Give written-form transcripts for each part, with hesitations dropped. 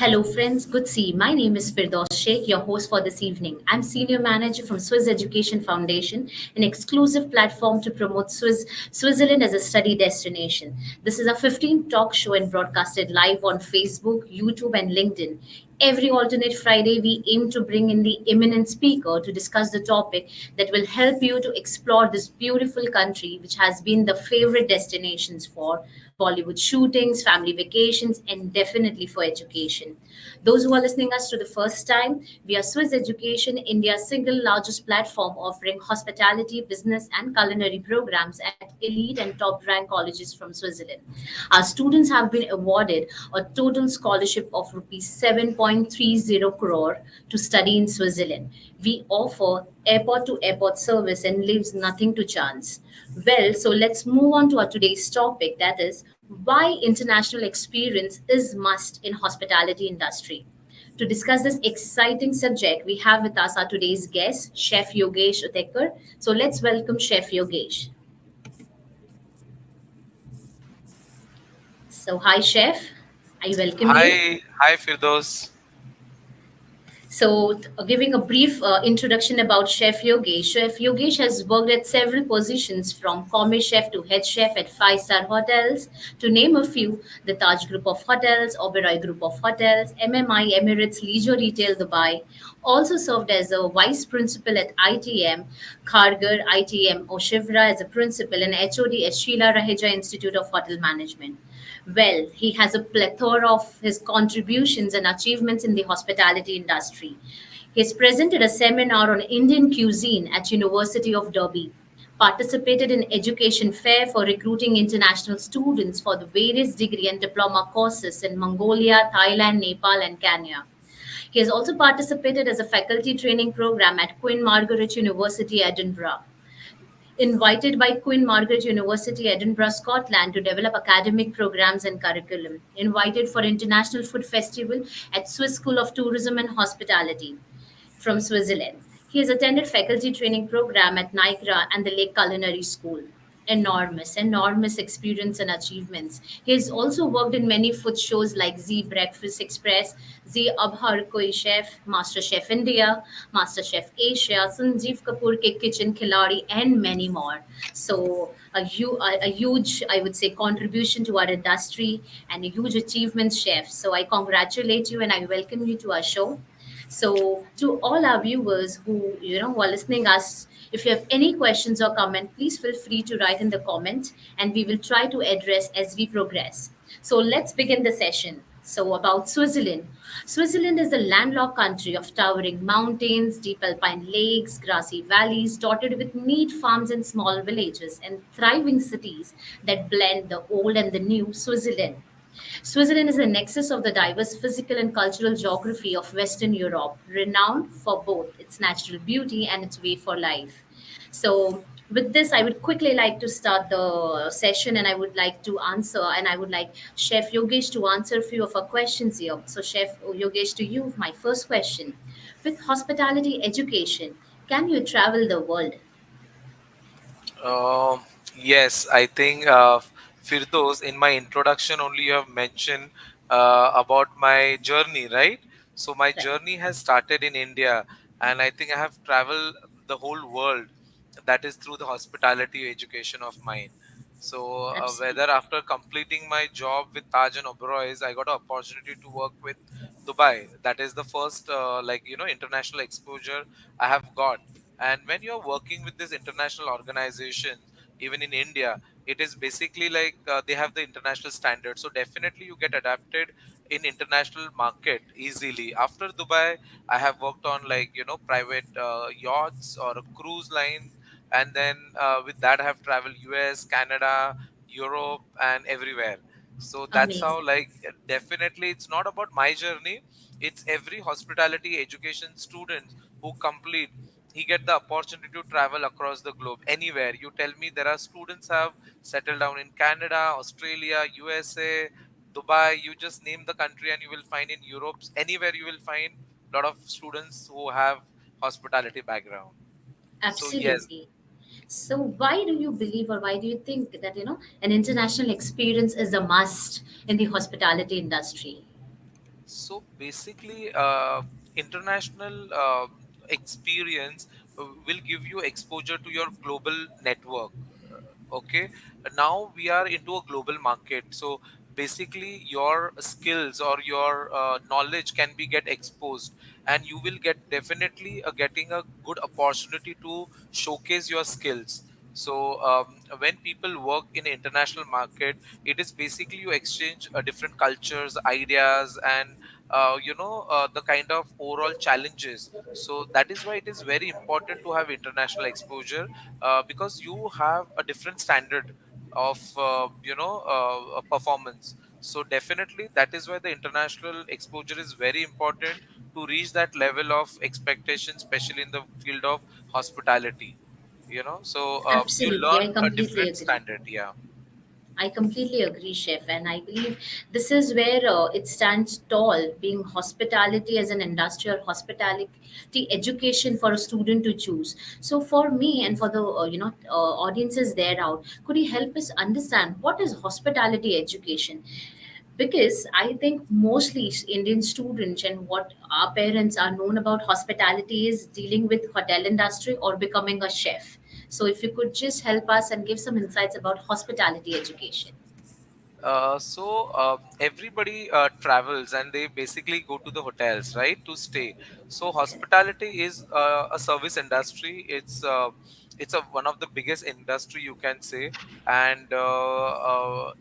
Hello, friends. Good see. My name is Firdaus Sheikh, your host for this evening. I'm Senior Manager from Swiss Education Foundation, an exclusive platform to promote Switzerland as a study destination. This is a 15th talk show and broadcasted live on Facebook, YouTube, and LinkedIn. Every alternate Friday, we aim to bring in the eminent speaker to discuss the topic that will help you to explore this beautiful country, which has been the favorite destinations for Bollywood shootings, family vacations, and definitely for education. Those who are listening us to the first time, we are Swiss Education, India's single largest platform offering hospitality, business, and culinary programs at elite and top ranked colleges from Switzerland. Our students have been awarded a total scholarship of rupees 7.30 crore to study in Switzerland. We offer airport to airport service and leaves nothing to chance. Well, so let's move on to our today's topic, that is why international experience is must in hospitality industry. To discuss this exciting subject, we have with us our today's guest, Chef Yogesh Utekar. So let's welcome Chef Yogesh. So hi Chef, I welcome you. Hi, Firdos. So, giving a brief introduction about Chef Yogesh. Chef Yogesh has worked at several positions from commis chef to head chef at five-star hotels, to name a few: the Taj Group of Hotels, Oberoi Group of Hotels, MMI Emirates Leisure Retail Dubai. Also served as a vice principal at ITM, Khargar ITM Oshivra as a principal, and HOD at Sheila Raheja Institute of Hotel Management. Well, he has a plethora of his contributions and achievements in the hospitality industry. He has presented a seminar on Indian cuisine at University of Derby, participated in education fair for recruiting international students for the various degree and diploma courses in Mongolia, Thailand, Nepal, and Kenya. He has also participated as a faculty training program at Queen Margaret University, Edinburgh, invited by Queen Margaret University, Edinburgh, Scotland, to develop academic programs and curriculum, invited for International Food Festival at Swiss School of Tourism and Hospitality from Switzerland. He has attended faculty training program at Niagara and the Lake Culinary School. Enormous experience and achievements. He has also worked in many food shows like Z Breakfast Express, Z Ab Har Koi Chef, Master Chef India, Master Chef Asia, Sanjeev Kapoor Ke Kitchen Khiladi, and many more. So a huge, I would say, contribution to our industry and a huge achievement, chef. So I congratulate you and I welcome you to our show. So, to all our viewers who are listening us, if you have any questions or comment, please feel free to write in the comment, and we will try to address as we progress. So, let's begin the session. So, about Switzerland. Switzerland is a landlocked country of towering mountains, deep alpine lakes, grassy valleys dotted with neat farms and small villages, and thriving cities that blend the old and the new Switzerland. Switzerland is a nexus of the diverse physical and cultural geography of Western Europe, renowned for both its natural beauty and its way for life. So, with this, I would quickly like to start the session and I would like to answer, and I would like Chef Yogesh to answer a few of our questions here. So, Chef Yogesh, to you, my first question. With hospitality education, can you travel the world? Um, yes, I think Firdos, in my introduction only you have mentioned about my journey, right? So my Right. journey has started in India, and I think I have traveled the whole world. That is through the hospitality education of mine. So Absolutely. whether after completing my job with Taj and Oberoi's, I got an opportunity to work with Dubai. That is the first, international exposure I have got. And when you're working with these international organizations, even in India, it is basically like they have the international standards. So definitely you get adapted in international market easily. After Dubai, I have worked on private yachts or a cruise line, and then with that I have traveled US, Canada, Europe, and everywhere. So that's Amazing. how, definitely it's not about my journey, it's every hospitality education student who complete, he get the opportunity to travel across the globe anywhere. You tell me, there are students have settled down in Canada, Australia, USA, Dubai. You just name the country and you will find in Europe, anywhere you will find a lot of students who have hospitality background. So yes. Absolutely. So, why do you believe, or why do you think that an international experience is a must in the hospitality industry? So basically, international experience will give you exposure to your global network. Okay, now we are into a global market, so basically your skills or your knowledge can be get exposed, and you will get definitely getting a good opportunity to showcase your skills. So when people work in international market, it is basically you exchange different cultures, ideas, and the kind of overall challenges. So that is why it is very important to have international exposure, because you have a different standard of performance. So definitely that is why the international exposure is very important to reach that level of expectation, especially in the field of hospitality. So you Absolutely, learn I a completely different agree. standard. Yeah. I completely agree, Chef, and I believe this is where it stands tall, being hospitality as an industry or hospitality education for a student to choose. So, for me and for the audiences there out, could you help us understand what is hospitality education? Because I think mostly Indian students and what our parents are known about hospitality is dealing with hotel industry or becoming a chef. So, if you could just help us and give some insights about hospitality education. So everybody travels and they basically go to the hotels, right, to stay. So hospitality is a service industry. It's a one of the biggest industry, you can say. And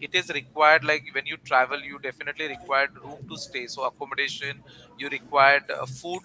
it is required, like when you travel, you definitely required room to stay. So accommodation, you required food,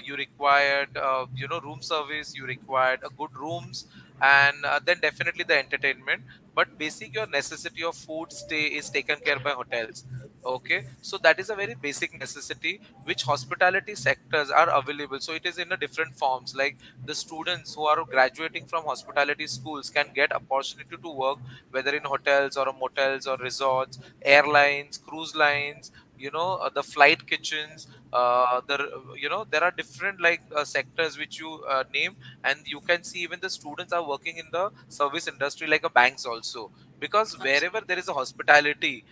you required room service, you required good rooms, and then definitely the entertainment. But basic your necessity of food stay is taken care by hotels. Okay, so that is a very basic necessity which hospitality sectors are available. So it is in a different forms, like the students who are graduating from hospitality schools can get opportunity to work, whether in hotels or motels or resorts, airlines, cruise lines, the flight kitchens, there are different like sectors which you name. And you can see even the students are working in the service industry like a banks also, because wherever there is a hospitality,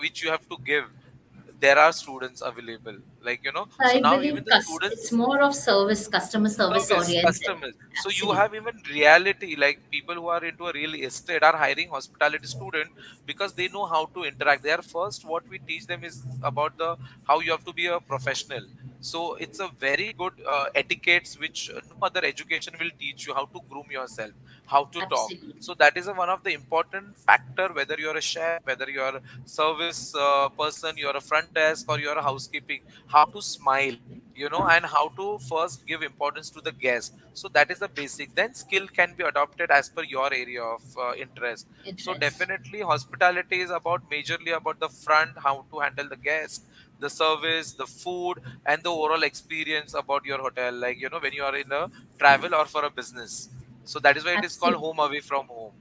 which you have to give, there are students available, like so I now even believe the it's students, more of service, customer service service oriented. customers. So you Absolutely. have even reality, like people who are into a real estate are hiring hospitality student, because they know how to interact. They are first, what we teach them is about the how you have to be a professional. So it's a very good etiquettes which no other education will teach you, how to groom yourself, how to talk. Absolutely. So that is a one of the important factor, whether you're a chef, whether you're a service person, you're a front desk, or you're a housekeeping, how to smile, and how to first give importance to the guest. So that is the basic. Then skill can be adopted as per your area of interest. So Interest. definitely hospitality is about majorly about the front, how to handle the guest, the service, the food, and the overall experience about your hotel, like when you are in a travel or for a business. So that is why it is called Absolutely. home away from home.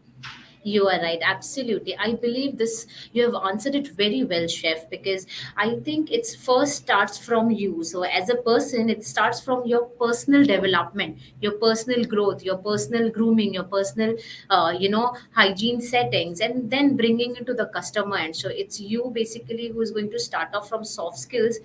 You are right, absolutely. I believe this, you have answered it very well, Chef, because I think it's first starts from you. So, as a person, it starts from your personal development, your personal growth, your personal grooming, your personal, hygiene settings, and then bringing it to the customer. And so, it's you basically who is going to start off from soft skills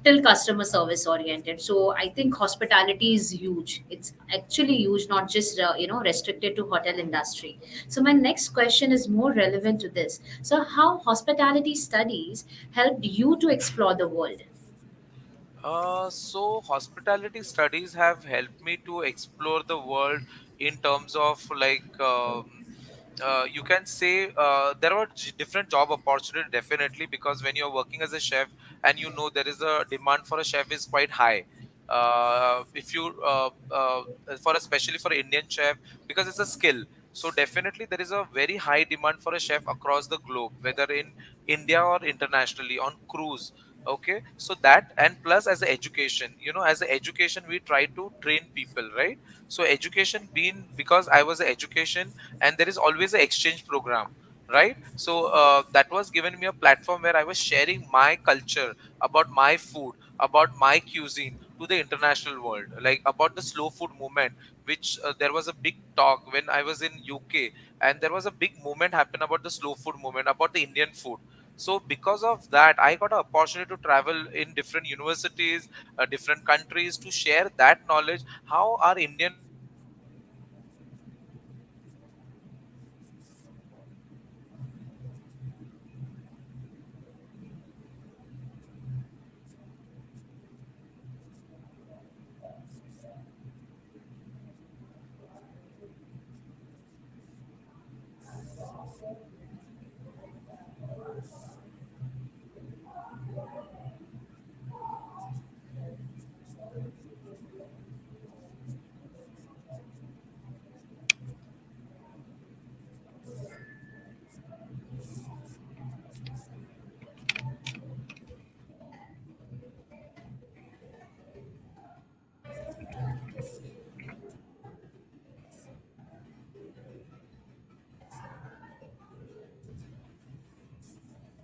till customer service oriented. So, I think hospitality is huge. It's actually huge, not just, restricted to hotel industry. So, my next question is more relevant to this. So, how hospitality studies helped you to explore the world? So hospitality studies have helped me to explore the world in terms of like you can say there are different job opportunity, definitely, because when you're working as a chef and there is a demand for a chef is quite high. If you for especially for Indian chef, because it's a skill. So definitely there is a very high demand for a chef across the globe, whether in India or internationally on cruise. Okay, so that, and plus as a education, as a education we try to train people, right? So education being, because I was a education, and there is always an exchange program, right? So that was given me a platform where I was sharing my culture, about my food, about my cuisine to the international world, like about the slow food movement, which there was a big talk when I was in UK, and there was a big movement happen about the slow food movement, about the Indian food. So because of that, I got an opportunity to travel in different universities, different countries, to share that knowledge, how our Indian food is prepared, how our Indian food is prepared in different countries, and how Indian food is prepared in different countries. So that is something which I got to know, and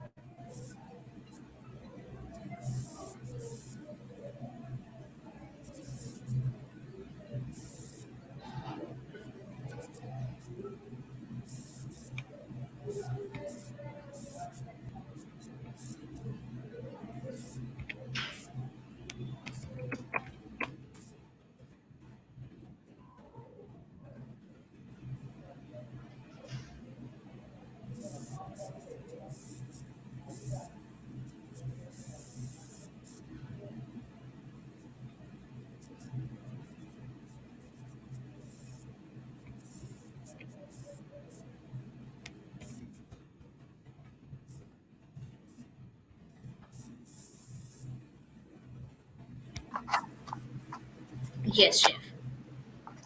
that is something which is amazing. And definitely I got an opportunity to share my knowledge with different countries, and Yes, chef.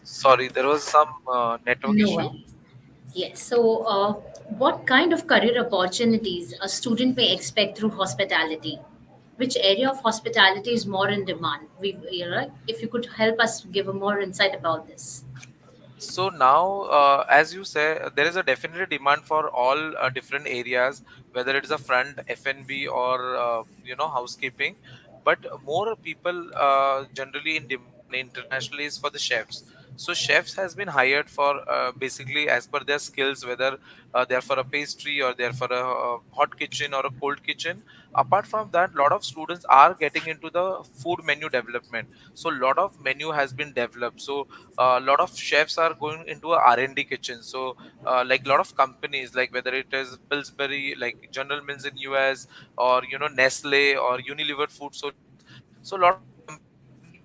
sorry, there was some network No issue. worries. Yes. So, what kind of career opportunities a student may expect through hospitality? Which area of hospitality is more in demand? If you could help us give a more insight about this. So now, as you say, there is a definite demand for all different areas, whether it is a front F&B or housekeeping. But more people generally in demand internationally is for the chefs. So chefs has been hired for basically as per their skills, whether they're for a pastry or they're for a hot kitchen or a cold kitchen. Apart from that, lot of students are getting into the food menu development. So lot of menu has been developed. So a lot of chefs are going into a R&D kitchen. So like a lot of companies, like whether it is Pillsbury, like General Mills in US, or Nestle or Unilever Food Solutions. So a lot of companies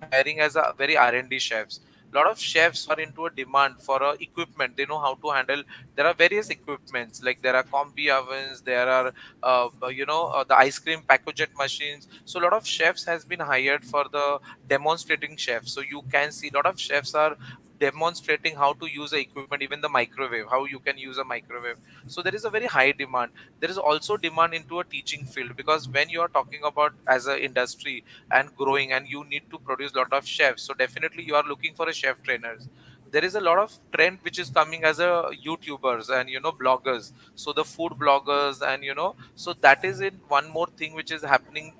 have been hiring as a very R&D chefs. A lot of chefs are into a demand for equipment. They know how to handle. There are various equipments, like there are combi ovens, there are the ice cream pacojet machines. So a lot of chefs has been hired for the demonstrating chefs. So you can see a lot of chefs are demonstrating how to use the equipment, even the microwave, how you can use a microwave. So there is a very high demand. There is also demand into a teaching field, because when you are talking about as a industry and growing, and you need to produce a lot of chefs, so definitely you are looking for a chef trainers. There is a lot of trend which is coming as a YouTubers and bloggers. So the food bloggers, and so that is in one more thing which is happening.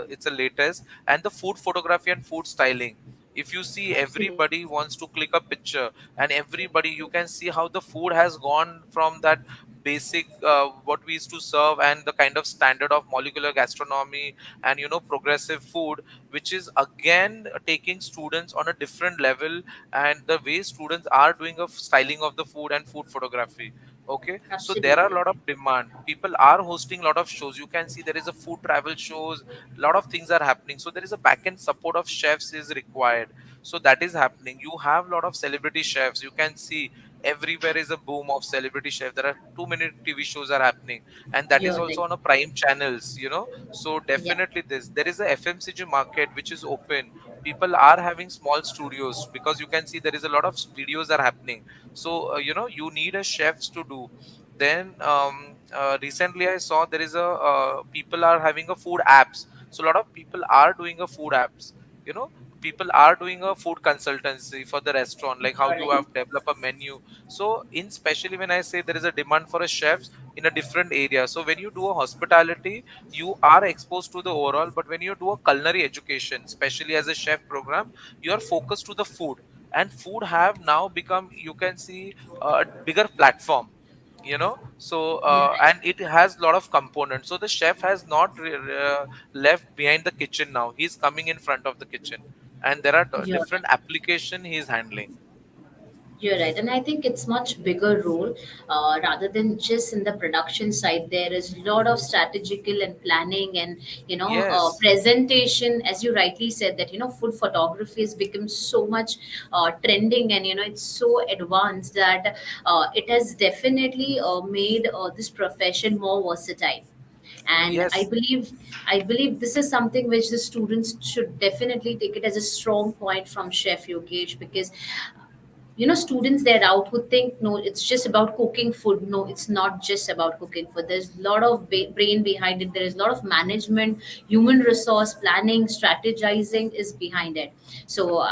It's a latest, and the food photography and food styling. If you see, Absolutely. everybody wants to click a picture, and everybody, you can see how the food has gone from that basic what we used to serve, and the kind of standard of molecular gastronomy and progressive food, which is again taking students on a different level. And the way students are doing of styling of the food and food photography. Okay, so there are a Absolutely. lot of demand. People are hosting a lot of shows. You can see there is a food travel shows. A lot of things are happening. So there is a back end support of chefs is required. So that is happening. You have a lot of celebrity chefs. You can see everywhere is a boom of celebrity chef. There are too many TV shows are happening, and that is You're also right. on a prime channels. So Yeah. definitely there is a FMCG market which is open. People are having small studios, because you can see there is a lot of videos are happening. So you need a chefs to do. Then recently I saw there is a people are having a food apps. So a lot of people are doing a food apps. you know People are doing a food consultancy for the restaurant, like how You're you right. have developed a menu. So in especially when I say there is a demand for a chefs in a different area. So when you do a hospitality, you are exposed to the overall, but when you do a culinary education, especially as a chef program, you are focused to the food. And food have now become, you can see, a bigger platform. So You're right. and it has a lot of components, so the chef has not left behind the kitchen. Now he's coming in front of the kitchen, and there are You're different right. application he's handling. You're right, and I think it's much bigger role rather than just in the production side. There is a lot of strategical and planning and Yes, presentation, as you rightly said that food photography has become so much trending, and it's so advanced that it has definitely made this profession more versatile. And yes, I believe this is something which the students should definitely take it as a strong point from Chef Yogesh, because students they're out who think no, it's just about cooking food. No, it's not just about cooking food. There's a lot of brain behind it. There is a lot of management, human resource planning, strategizing is behind it. So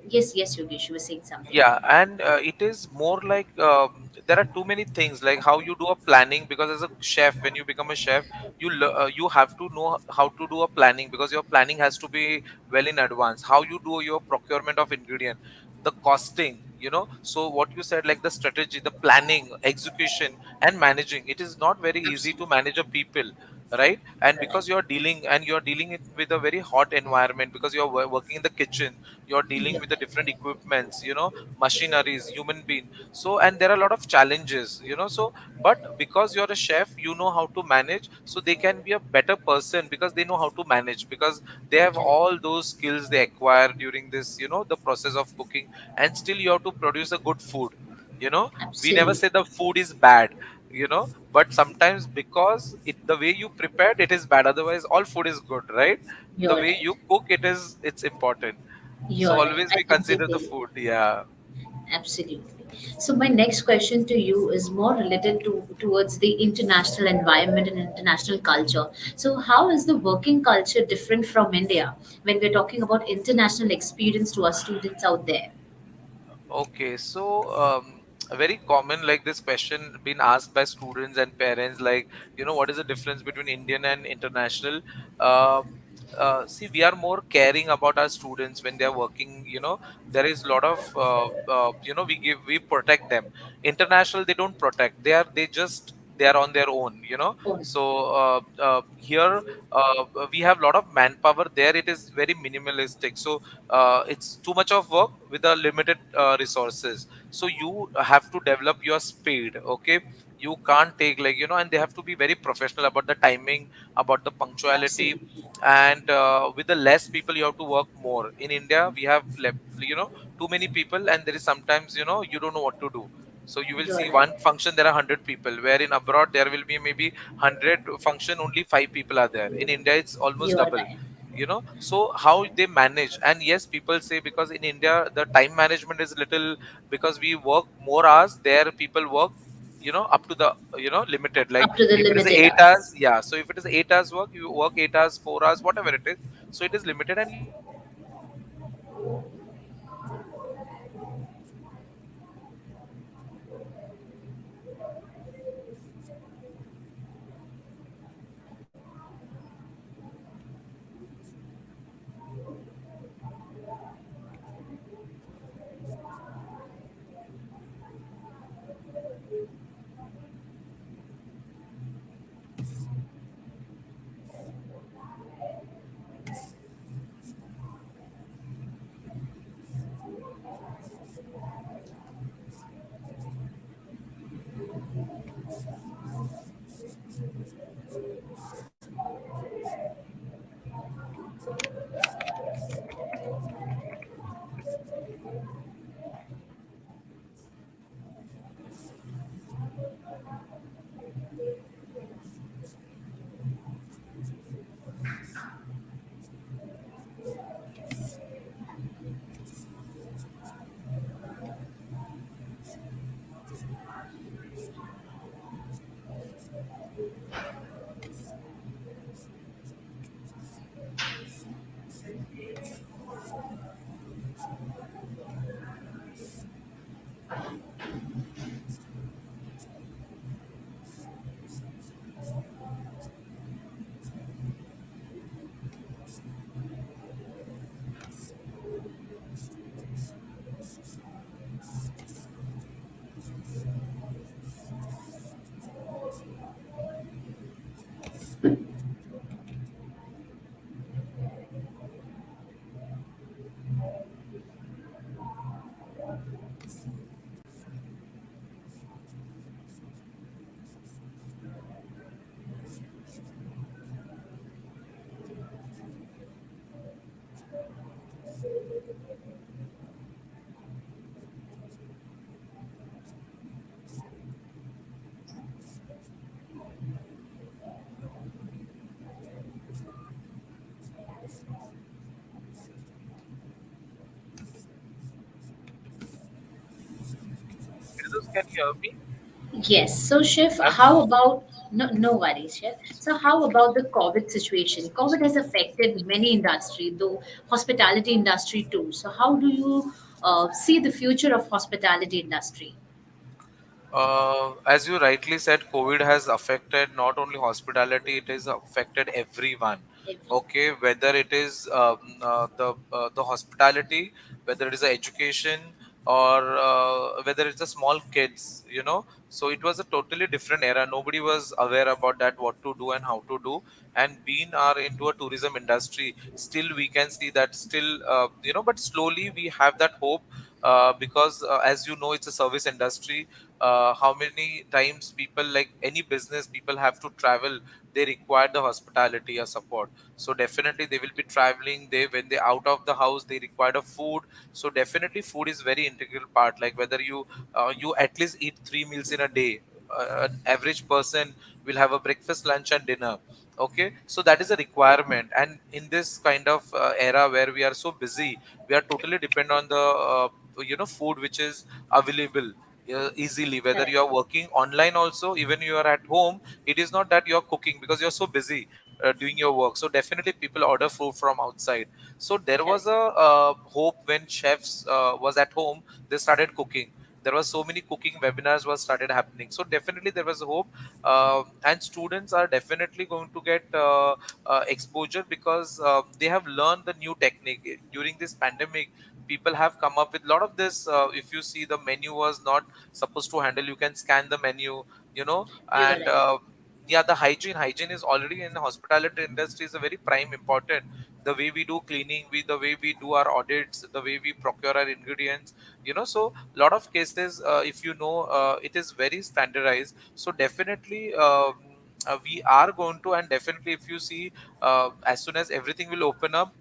yes, yes, Yogesh, you were saying something. yeah. And it is more like there are too many things, like how you do a planning, because as a chef, when you become a chef, you have to know how to do a planning, because your planning has to be well in advance. How you do your procurement of ingredient, the costing, so what you said, like the strategy, the planning, execution, and managing, it is not very easy to Absolutely. manage a people, right? And You're right. because you're dealing it with a very hot environment, because you're working in the kitchen, you're dealing You're with the right. different equipments, machineries, human being. So, and there are a lot of challenges, so, but because you're a chef, you know how to manage, so they can be a better person because they know how to manage, because they have Correct. all those skills they acquire during this, the process of cooking. And still you have to produce a good food. you know we never Absolutely. say the food is bad, but sometimes because the way you prepared it is bad, otherwise all food is good, right? The You're way right. you cook, it's important. So You're right. always I we consider the completely. food. Yeah. Absolutely. So my next question to you is more related to towards the international environment and international culture. So how is the working culture different from India when we're talking about international experience to our students out there? Okay, so a very common, like, this question been asked by students and parents, like, what is the difference between Indian and international? See, we are more caring about our students when they are working. There is a lot of we protect them. International, they don't protect. They are on their own. Oh, So here we have a lot of manpower. There it is very minimalistic. So it's too much of work with a limited resources, so you have to develop your speed. Okay, you can't take, like, and they have to be very professional about the timing, about the punctuality. absolutely. And with the less people you have to work more. In India we have too many people, and there is sometimes, you don't know what to do. So you will You're see right. one function there are 100 people, where in abroad there will be maybe 100 function, only 5 people are there. In India it's almost You're double. right. So how they manage. And yes, people say because in India the time management is little, because we work more hours, there people work up to the limited, like Up to the if it is limited 8 hours. hours, yeah, so if it is 8 hours work, you work 8 hours, 4 hours, whatever it is. So it is limited, and you have to manage your time. Can you hear me? Yes. So, Chef, I'm how about no worries, Chef. So, how about the COVID situation? COVID has affected many industry, though hospitality industry too. So, how do you see the future of hospitality industry? As you rightly said, COVID has affected not only hospitality; it has affected everyone. Every Okay, whether it is the hospitality, whether it is the education, or whether it's the small kids, So it was a totally different era. Nobody was aware about that, what to do and how to do. And being are into a tourism industry, still we can see that still, but slowly we have that hope, because as you know, it's a service industry. How many times people, like any business, people have to travel, they require the hospitality or support. So definitely they will be traveling, they when they out of the house, they require the food. So definitely food is very integral part, like whether you at least eat 3 meals in a day. An average person will have a breakfast, lunch and dinner. Okay, so that is a requirement, and in this kind of era where we are so busy, we are totally dependent on the food which is available easily, whether correct, you are working online also, even you are at home. It is not that you are cooking because you're so busy doing your work. So definitely people order food from outside. So there was correct, a hope when chefs was at home, they started cooking. There was so many cooking webinars was started happening, so definitely there was a hope. And students are definitely going to get exposure, because they have learned the new technique during this pandemic. People have come up with a lot of this. If you see, the menu was not supposed to handle, you can scan the menu, you are and right. yeah, the hygiene is already in the hospitality industry is a very prime important. The way we do cleaning, the way we do our audits, the way we procure our ingredients, so lot of cases, if it is very standardized. So definitely we are going to, and definitely if you see, as soon as everything will open up.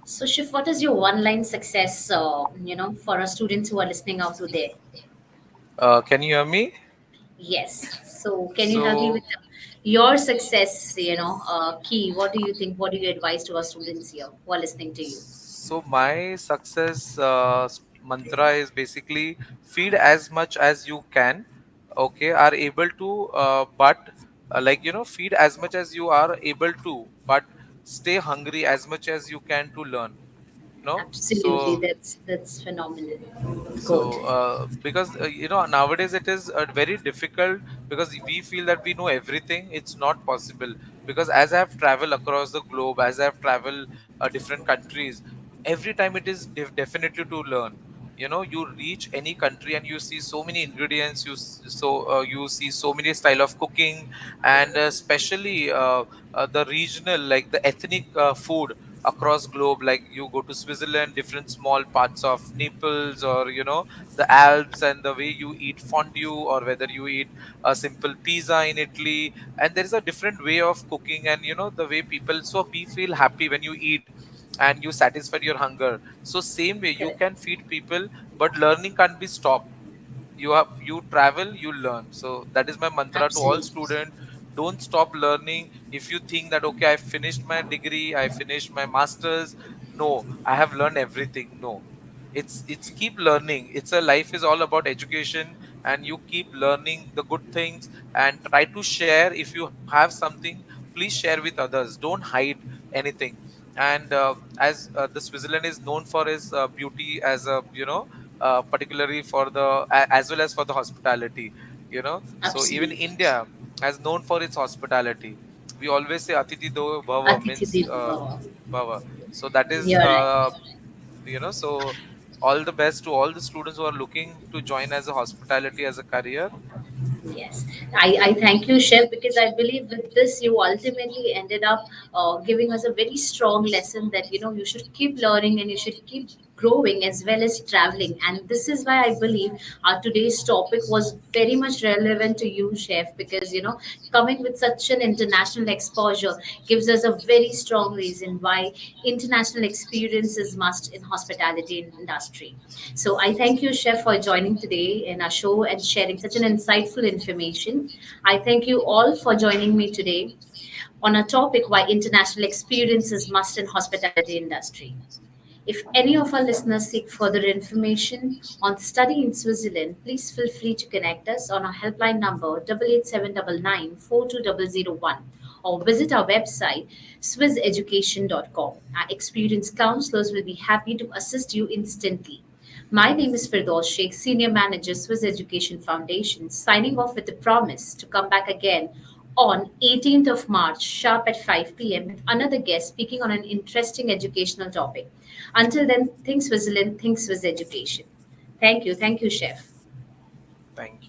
So, Shiv, what is your one-line success, for our students who are listening out to there? Can you hear me? Yes. So, can you help me So with your success, key? What do you think? What do you advise to our students here who are listening to you? So my success mantra is basically feed as much as you can. Okay, are able to, but feed as much as you are able to, but stay hungry as much as you can to learn. Absolutely, So that's phenomenal. Good. because nowadays it is very difficult, because we feel that we know everything. It's not possible, because as I have traveled across the globe, as I have traveled different countries, every time it is definitely to learn. You reach any country and you see so many ingredients, you see so many style of cooking, and especially the regional, like the ethnic food across globe. Like you go to Switzerland, different small parts of Naples, or the Alps, and the way you eat fondue, or whether you eat a simple pizza in Italy, and there is a different way of cooking, and the way people, so we feel happy when you eat and you satisfy your hunger. So same way you Correct. can feed people, but learning can't be stopped. You travel, you learn. So that is my mantra to all Absolutely. students. Don't stop learning. If you think that, okay, I finished my degree, I finished my masters, no, I have learned everything, no. It's keep learning. It's a life is all about education, and you keep learning the good things, and try to share. If you have something, please share with others. Don't hide anything. And as the Switzerland is known for its beauty, as a particularly for the as well as for the hospitality. So even Absolutely. India as known for its hospitality. We always say Atiti Do Bhava, Atithi means Devo Bhava. Bhava. So that is You're right. so all the best to all the students who are looking to join as a hospitality as a career. Yes, I thank you, Chef, because I believe with this you ultimately ended up giving us a very strong lesson that you should keep learning and you should keep growing as well as traveling. And this is why I believe our today's topic was very much relevant to you, Chef, because coming with such an international exposure gives us a very strong reason why international experience is must in hospitality industry. So I thank you, Chef, for joining today in our show and sharing such an insightful information. I thank you all for joining me today on a topic why international experiences must in hospitality industry. If any of our listeners seek further information on study in Switzerland, please feel free to connect us on our helpline number 8879942001 or visit our website swisseducation.com. Our experienced counselors will be happy to assist you instantly. My name is Firdaus Sheikh, Senior Manager, Swiss Education Foundation, signing off with the promise to come back again on 18th of March, sharp at 5 p.m., with another guest speaking on an interesting educational topic. Until then, think Switzerland, think Swiss education. Thank you. Thank you, Chef. Thank you.